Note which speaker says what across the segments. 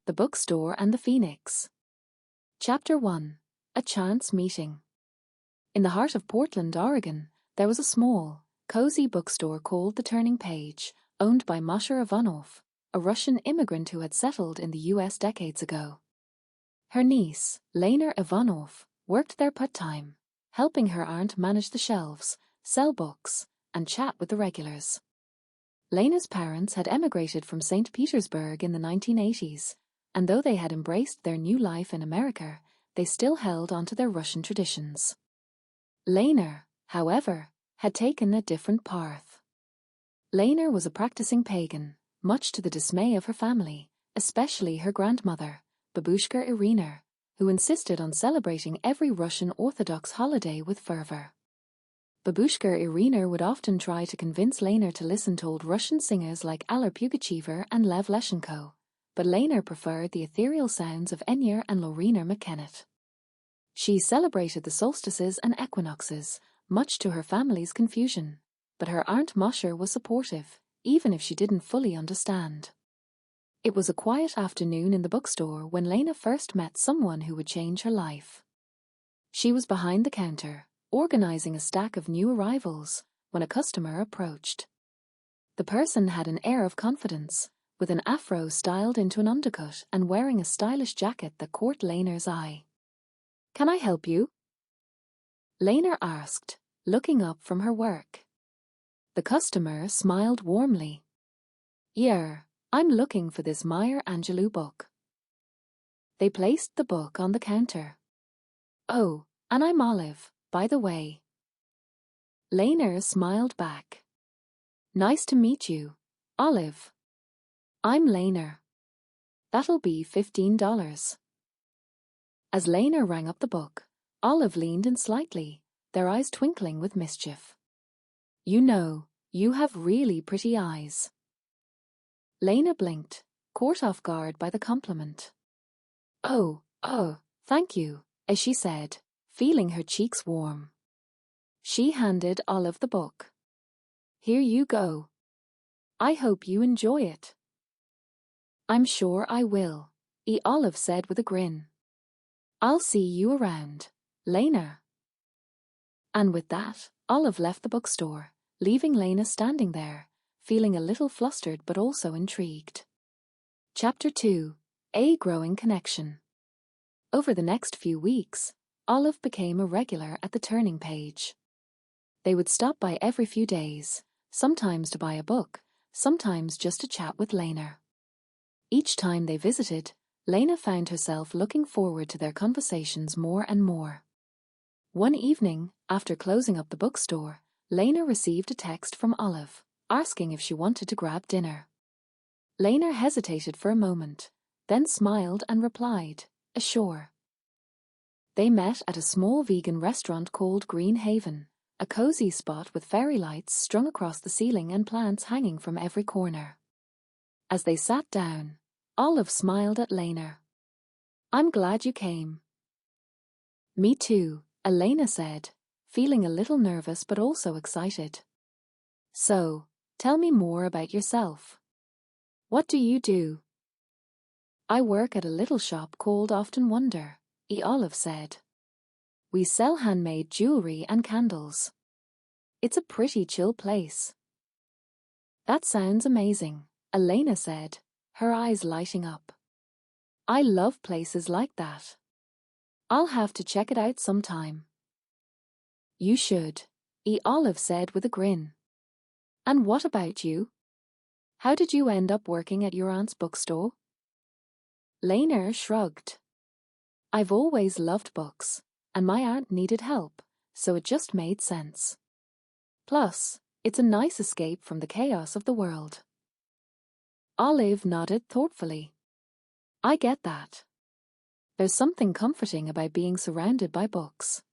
Speaker 1: The Bookstore and the Phoenix. Chapter 1. A Chance Meeting. In the heart of Portland, Oregon, there was a small, cozy bookstore called The Turning Page, owned by Masha Ivanov, a Russian immigrant who had settled in the U.S. decades ago. Her niece, Lena Ivanov, worked there part-time, helping her aunt manage the shelves, sell books, and chat with the regulars. Lena's parents had emigrated from St. Petersburg in the 1980s, and though they had embraced their new life in America, they still held onto their Russian traditions. Lena, however, had taken a different path. Lena was a practicing pagan, much to the dismay of her family, especially her grandmother, Babushka Irina, who insisted on celebrating every Russian Orthodox holiday with fervor. Babushka Irina would often try to convince Lena to listen to old Russian singers like Allur Pugachev and Lev Leshenko, but Lena preferred the ethereal sounds of Enya and Lorena McKennitt. She celebrated the solstices and equinoxes, much to her family's confusion, but her aunt Masha was supportive, even if she didn't fully understand. It was a quiet afternoon in the bookstore when Lena first met someone who would change her life. She was behind the counter, organizing a stack of new arrivals, when a customer approached. The person had an air of confidence, with an afro styled into an undercut and wearing a stylish jacket that caught Lena's eye. "Can I help you?" Lena asked, looking up from her work. The customer smiled warmly. "Yeah, I'm looking for this Maya Angelou book." They placed the book on the counter. "Oh, and I'm Olive, by the way." Lena smiled back. "Nice to meet you, Olive." "I'm Lena." "That'll be $15. As Lena rang up the book, Olive leaned in slightly, their eyes twinkling with mischief. "You know, you have really pretty eyes." Lena blinked, caught off guard by the compliment. Oh, thank you," as she said, feeling her cheeks warm. She handed Olive the book. "Here you go. I hope you enjoy it." "I'm sure I will," Olive said with a grin. "I'll see you around, Lena." And with that, Olive left the bookstore, leaving Lena standing there, feeling a little flustered but also intrigued. Chapter 2. A Growing Connection. Over the next few weeks, Olive became a regular at the Turning Page. They would stop by every few days, sometimes to buy a book, sometimes just to chat with Lena. Each time they visited, Lena found herself looking forward to their conversations more and more. One evening, after closing up the bookstore, Lena received a text from Olive, asking if she wanted to grab dinner. Lena hesitated for a moment, then smiled and replied, "Sure." They met at a small vegan restaurant called Green Haven, a cozy spot with fairy lights strung across the ceiling and plants hanging from every corner. As they sat down, Olive smiled at Lena. "I'm glad you came." "Me too," Elena said, feeling a little nervous but also excited. "So, tell me more about yourself. What do you do?" "I work at a little shop called Often Wonder," Olive said. "We sell handmade jewelry and candles. It's a pretty chill place." "That sounds amazing," Elena said, her eyes lighting up. "I love places like that. I'll have to check it out sometime." "You should," Olive said with a grin. "And what about you? How did you end up working at your aunt's bookstore?" Lena shrugged. "I've always loved books, and my aunt needed help, so it just made sense. Plus, it's a nice escape from the chaos of the world." Olive nodded thoughtfully. "I get that. There's something comforting about being surrounded by books."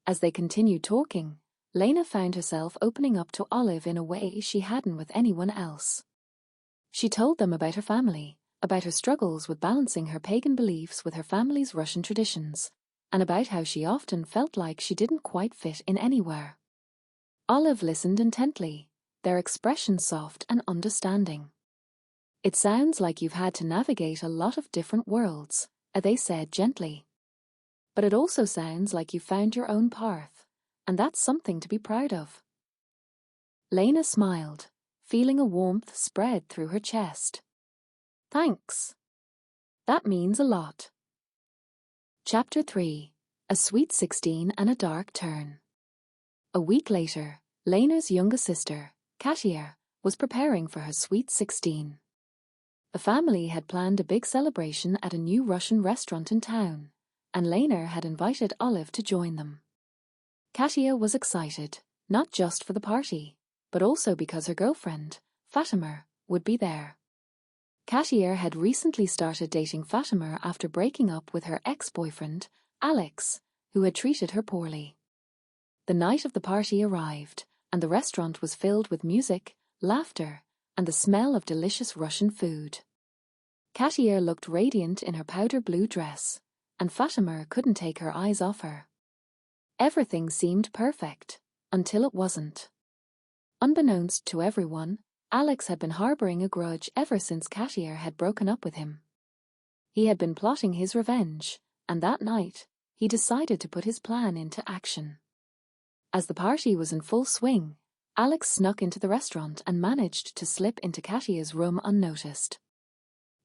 Speaker 1: As they continued talking, Lena found herself opening up to Olive in a way she hadn't with anyone else. She told them about her family, about her struggles with balancing her pagan beliefs with her family's Russian traditions, and about how she often felt like she didn't quite fit in anywhere. Olive listened intently, their expressions soft and understanding. It sounds like you've had to navigate a lot of different worlds, they said gently. But it also sounds like you've found your own path, and that's something to be proud of. Lena smiled, feeling a warmth spread through her chest. Thanks. That means a lot. Chapter 3. A Sweet 16 and a Dark Turn. A week later, Lena's younger sister, Katia, was preparing for her Sweet 16. The family had planned a big celebration at a new Russian restaurant in town, and Lena had invited Olive to join them. Katia was excited, not just for the party, but also because her girlfriend, Fatima, would be there. Katia had recently started dating Fatima after breaking up with her ex-boyfriend, Alex, who had treated her poorly. The night of the party arrived, and the restaurant was filled with music, laughter, and the smell of delicious Russian food. Katia looked radiant in her powder blue dress, and Fatima couldn't take her eyes off her. Everything seemed perfect, until it wasn't. Unbeknownst to everyone, Alex had been harboring a grudge ever since Katia had broken up with him. He had been plotting his revenge, and that night, he decided to put his plan into action. As the party was in full swing, Alex snuck into the restaurant and managed to slip into Katia's room unnoticed.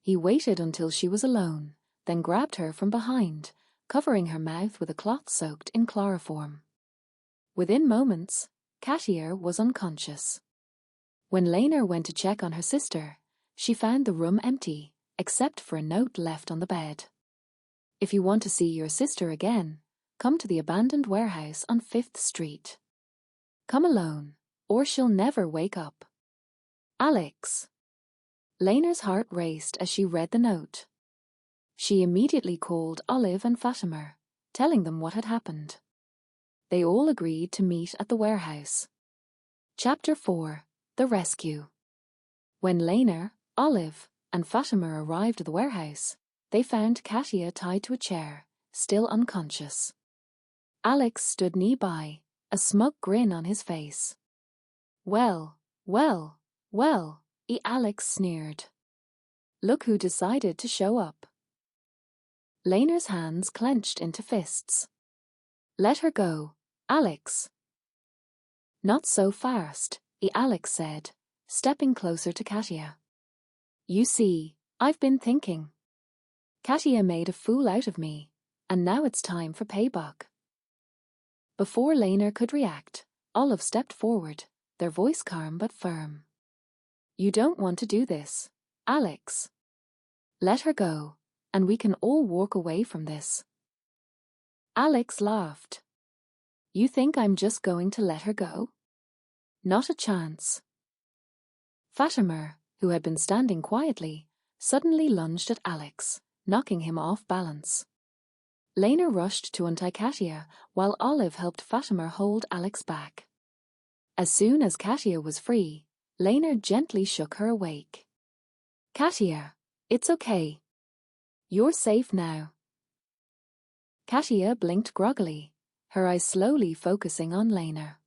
Speaker 1: He waited until she was alone, then grabbed her from behind, covering her mouth with a cloth soaked in chloroform. Within moments, Katia was unconscious. When Lena went to check on her sister, she found the room empty, except for a note left on the bed. If you want to see your sister again, come to the abandoned warehouse on 5th Street. Come alone, or she'll never wake up. Alex. Lena's heart raced as she read the note. She immediately called Olive and Fatima, telling them what had happened. They all agreed to meet at the warehouse. Chapter 4. The Rescue. When Lena, Olive, and Fatima arrived at the warehouse, they found Katia tied to a chair, still unconscious. Alex stood nearby, a smug grin on his face. Well, Alex sneered. Look who decided to show up. Lena's hands clenched into fists. Let her go, Alex. Not so fast, Alex said, stepping closer to Katia. You see, I've been thinking. Katia made a fool out of me, and now it's time for payback. Before Lena could react, Olive stepped forward, their voice calm but firm. You don't want to do this, Alex. Let her go, and we can all walk away from this. Alex laughed. You think I'm just going to let her go? Not a chance. Fatima, who had been standing quietly, suddenly lunged at Alex, knocking him off balance. Lena rushed to untie Katia, while Olive helped Fatima hold Alex back. As soon as Katia was free, Lena gently shook her awake. Katia, it's okay. You're safe now. Katia blinked groggily, her eyes slowly focusing on Lena.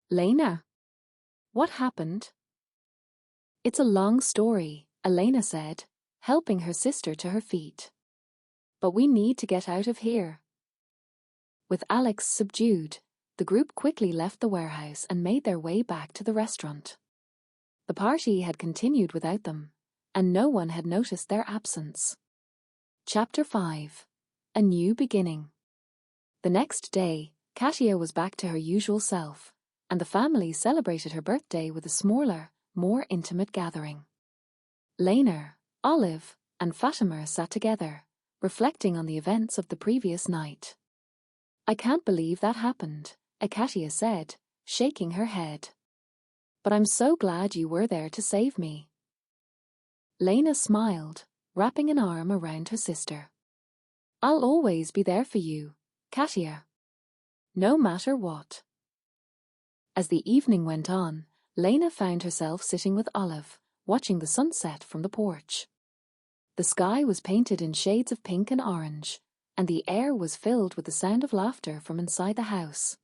Speaker 1: Lena? What happened? It's a long story, Elena said, helping her sister to her feet. But we need to get out of here. With Alex subdued, the group quickly left the warehouse and made their way back to the restaurant. The party had continued without them, and no one had noticed their absence. Chapter 5. A New Beginning. The next day, Katia was back to her usual self, and the family celebrated her birthday with a smaller, more intimate gathering. Lena, Olive, and Fatima sat together, reflecting on the events of the previous night. I can't believe that happened, Katia said, shaking her head. But I'm so glad you were there to save me. Lena smiled, wrapping an arm around her sister. I'll always be there for you, Katia. No matter what. As the evening went on, Lena found herself sitting with Olive, watching the sunset from the porch. The sky was painted in shades of pink and orange, and the air was filled with the sound of laughter from inside the house.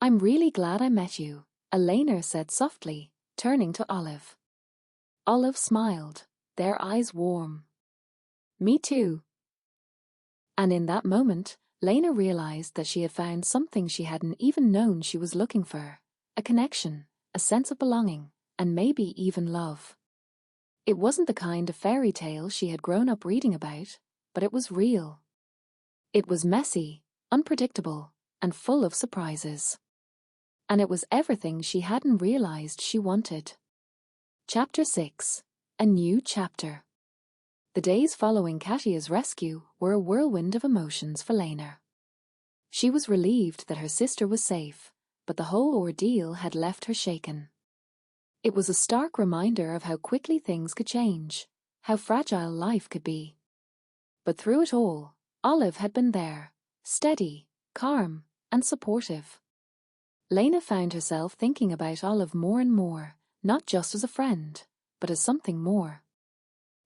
Speaker 1: I'm really glad I met you, Elena said softly, turning to Olive. Olive smiled, their eyes warm. Me too. And in that moment, Lena realized that she had found something she hadn't even known she was looking for. A connection, a sense of belonging, and maybe even love. It wasn't the kind of fairy tale she had grown up reading about, but it was real. It was messy, unpredictable, and full of surprises. And it was everything she hadn't realized she wanted. Chapter 6. A New Chapter. The days following Katia's rescue were a whirlwind of emotions for Lena. She was relieved that her sister was safe, but the whole ordeal had left her shaken. It was a stark reminder of how quickly things could change, how fragile life could be. But through it all, Olive had been there, steady, calm, and supportive. Lena found herself thinking about Olive more and more, not just as a friend, but as something more.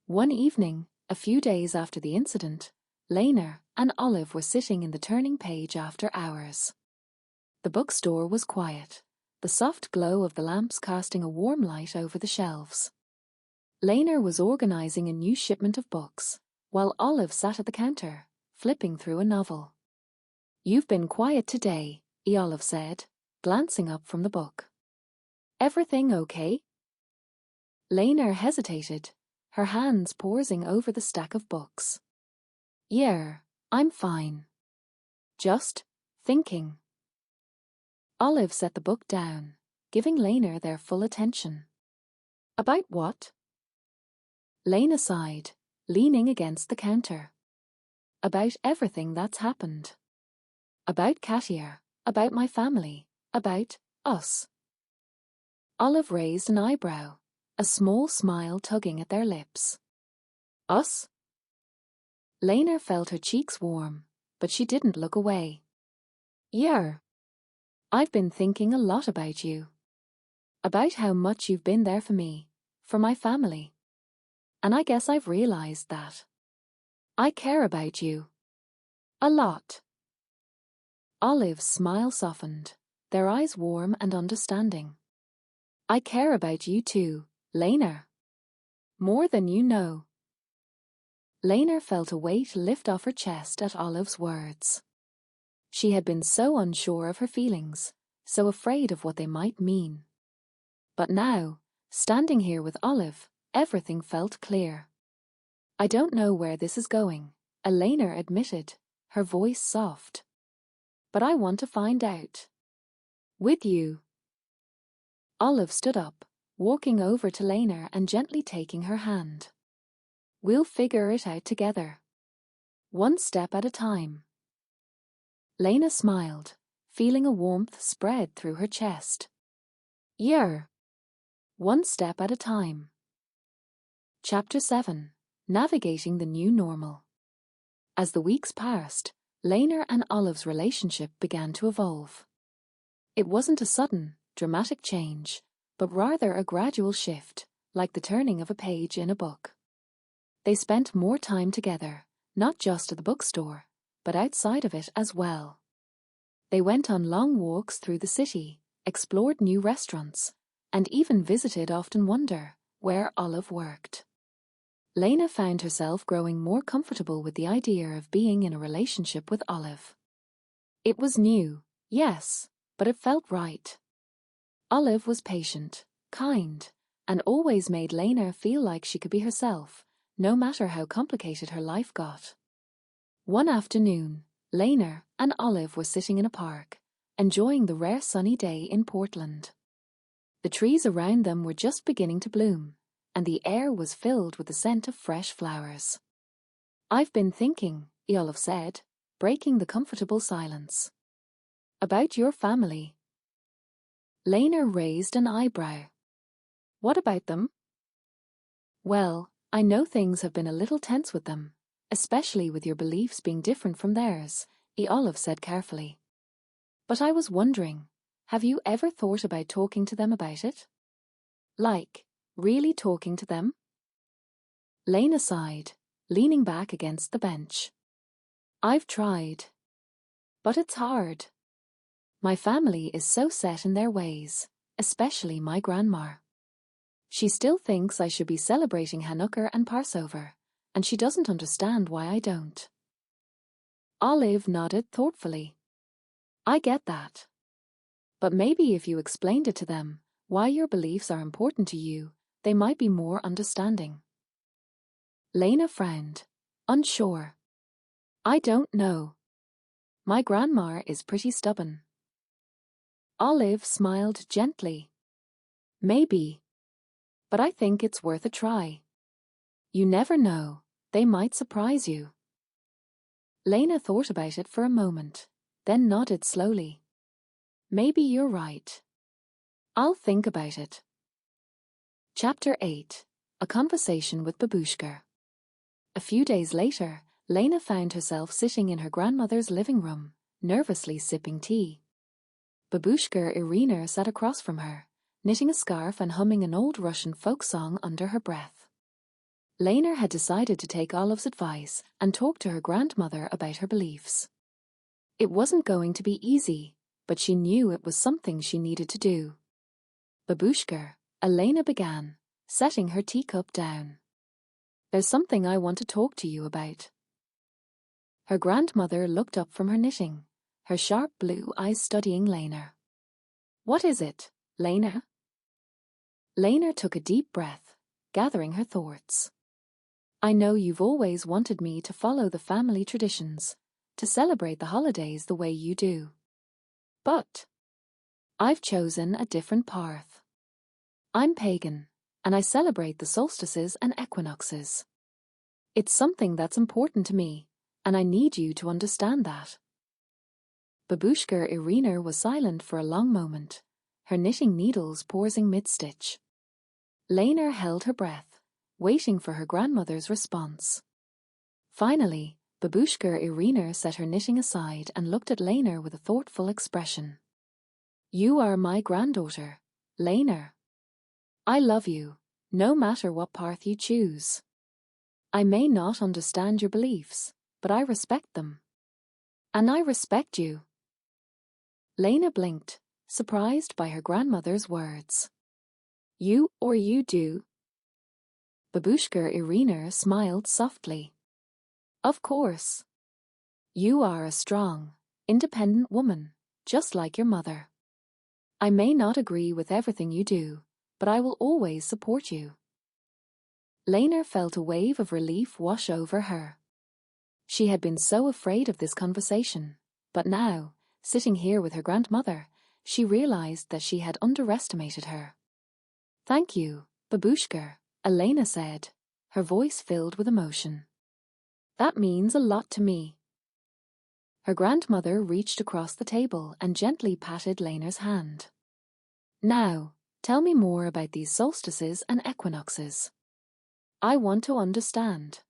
Speaker 1: One evening, a few days after the incident, Lena and Olive were sitting in the turning page after hours. The bookstore was quiet, the soft glow of the lamps casting a warm light over the shelves. Lena was organizing a new shipment of books, while Olive sat at the counter, flipping through a novel. "You've been quiet today," Olive said, glancing up from the book. "Everything okay?" Lena hesitated, her hands poising over the stack of books. "Yeah, I'm fine. Just thinking." Olive set the book down, giving Lena their full attention. "About what?" Lena sighed, leaning against the counter. "About everything that's happened. About Katia, about my family, about us." Olive raised an eyebrow, a small smile tugging at their lips. "Us?" Lena felt her cheeks warm, but she didn't look away. "Yeah. I've been thinking a lot about you. About how much you've been there for me, for my family. And I guess I've realized that I care about you. A lot." Olive's smile softened, their eyes warm and understanding. "I care about you too, Lena. More than you know." Lena felt a weight lift off her chest at Olive's words. She had been so unsure of her feelings, so afraid of what they might mean. But now, standing here with Olive, everything felt clear. "I don't know where this is going," Elena admitted, her voice soft. "But I want to find out. With you." Olive stood up, walking over to Lena and gently taking her hand. "We'll figure it out together. One step at a time." Lena smiled, feeling a warmth spread through her chest. "Yeah. One step at a time." Chapter 7. Navigating the New Normal. As the weeks passed, Lena and Olive's relationship began to evolve. It wasn't a sudden, dramatic change, but rather a gradual shift, like the turning of a page in a book. They spent more time together, not just at the bookstore, but outside of it as well. They went on long walks through the city, explored new restaurants, and even visited Often Wonder, where Olive worked. Lena found herself growing more comfortable with the idea of being in a relationship with Olive. It was new, yes, but it felt right. Olive was patient, kind, and always made Lena feel like she could be herself, no matter how complicated her life got. One afternoon, Lena and Olive were sitting in a park, enjoying the rare sunny day in Portland. The trees around them were just beginning to bloom, and the air was filled with the scent of fresh flowers. "I've been thinking," Olive said, breaking the comfortable silence. "About your family." Lena raised an eyebrow. "What about them?" "Well, I know things have been a little tense with them, especially with your beliefs being different from theirs," Olive said carefully. "But I was wondering, have you ever thought about talking to them about it? Like, really talking to them?" Lena sighed, leaning back against the bench. "I've tried. But it's hard. My family is so set in their ways, especially my grandma. She still thinks I should be celebrating Hanukkah and Passover, and she doesn't understand why I don't. Olive nodded thoughtfully. I get that. But maybe if you explained it to them, why your beliefs are important to you, they might be more understanding. Lena frowned, unsure. I don't know. My grandma is pretty stubborn. Olive smiled gently. Maybe. But I think it's worth a try. You never know, they might surprise you. Lena thought about it for a moment, then nodded slowly. Maybe you're right. I'll think about it. Chapter 8. A Conversation with Babushka. A few days later, Lena found herself sitting in her grandmother's living room, nervously sipping tea. Babushka Irina sat across from her, knitting a scarf and humming an old Russian folk song under her breath. Lena had decided to take Olive's advice and talk to her grandmother about her beliefs. It wasn't going to be easy, but she knew it was something she needed to do. Babushka, Elena began, setting her teacup down. There's something I want to talk to you about. Her grandmother looked up from her knitting, her sharp blue eyes studying Lena. What is it, Lena? Lena took a deep breath, gathering her thoughts. I know you've always wanted me to follow the family traditions, to celebrate the holidays the way you do. But I've chosen a different path. I'm pagan, and I celebrate the solstices and equinoxes. It's something that's important to me, and I need you to understand that. Babushka Irina was silent for a long moment, her knitting needles pausing mid-stitch. Lena held her breath, waiting for her grandmother's response. Finally, Babushka Irina set her knitting aside and looked at Lena with a thoughtful expression. You are my granddaughter, Lena. I love you, no matter what path you choose. I may not understand your beliefs, but I respect them. And I respect you. Lena blinked, surprised by her grandmother's words. You or you do? Babushka Irina smiled softly. Of course. You are a strong, independent woman, just like your mother. I may not agree with everything you do, but I will always support you. Lena felt a wave of relief wash over her. She had been so afraid of this conversation, but now, sitting here with her grandmother, she realized that she had underestimated her. Thank you, Babushka, Elena said, her voice filled with emotion. That means a lot to me. Her grandmother reached across the table and gently patted Lena's hand. Now, tell me more about these solstices and equinoxes. I want to understand.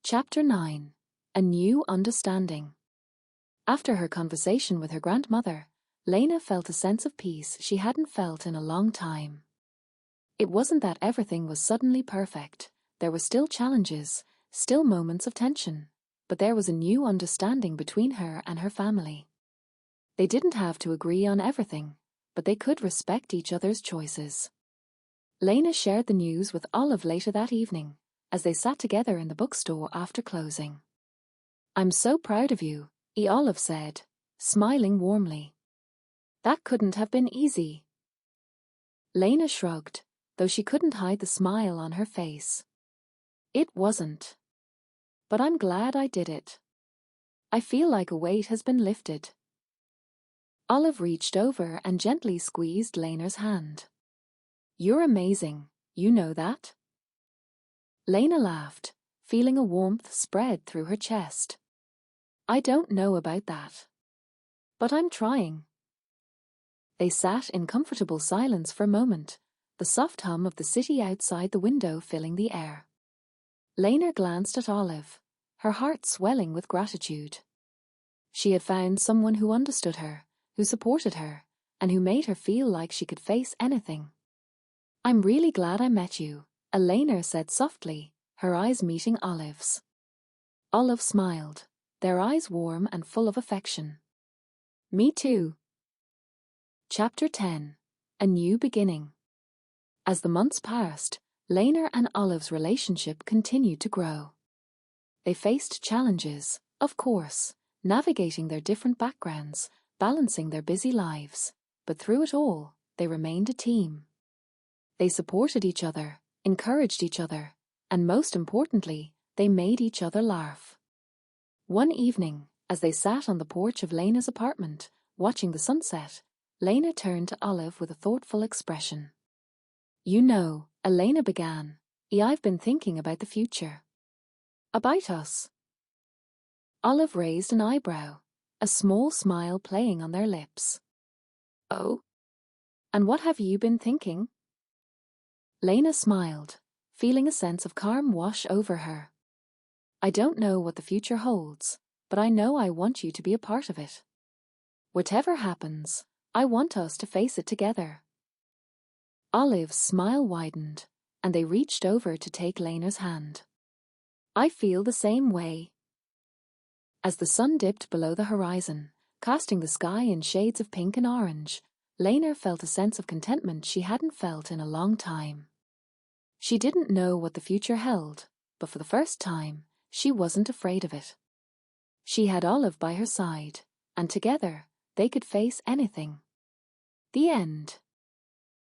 Speaker 1: Chapter 9. A New Understanding. After her conversation with her grandmother, Lena felt a sense of peace she hadn't felt in a long time. It wasn't that everything was suddenly perfect. There were still challenges, still moments of tension, but there was a new understanding between her and her family. They didn't have to agree on everything, but they could respect each other's choices. Lena shared the news with Olive later that evening, as they sat together in the bookstore after closing. I'm so proud of you, Olive said, smiling warmly. That couldn't have been easy. Lena shrugged, though she couldn't hide the smile on her face. It wasn't. But I'm glad I did it. I feel like a weight has been lifted. Olive reached over and gently squeezed Lena's hand. You're amazing, you know that? Lena laughed, feeling a warmth spread through her chest. I don't know about that. But I'm trying. They sat in comfortable silence for a moment, the soft hum of the city outside the window filling the air. Lena glanced at Olive, her heart swelling with gratitude. She had found someone who understood her, who supported her, and who made her feel like she could face anything. I'm really glad I met you, Elena said softly, her eyes meeting Olive's. Olive smiled, their eyes warm and full of affection. Me too. Chapter 10. A New Beginning. As the months passed, Lena and Olive's relationship continued to grow. They faced challenges, of course, navigating their different backgrounds, balancing their busy lives, but through it all, they remained a team. They supported each other, encouraged each other, and most importantly, they made each other laugh. One evening, as they sat on the porch of Lena's apartment, watching the sunset, Lena turned to Olive with a thoughtful expression. "You know," Elena began, "I've been thinking about the future." "About us?" Olive raised an eyebrow, a small smile playing on their lips. "Oh? And what have you been thinking?" Lena smiled, feeling a sense of calm wash over her. "I don't know what the future holds, but I know I want you to be a part of it. Whatever happens, I want us to face it together." Olive's smile widened, and they reached over to take Lena's hand. "I feel the same way." As the sun dipped below the horizon, casting the sky in shades of pink and orange, Lena felt a sense of contentment she hadn't felt in a long time. She didn't know what the future held, but for the first time, she wasn't afraid of it. She had Olive by her side, and together, they could face anything. The end.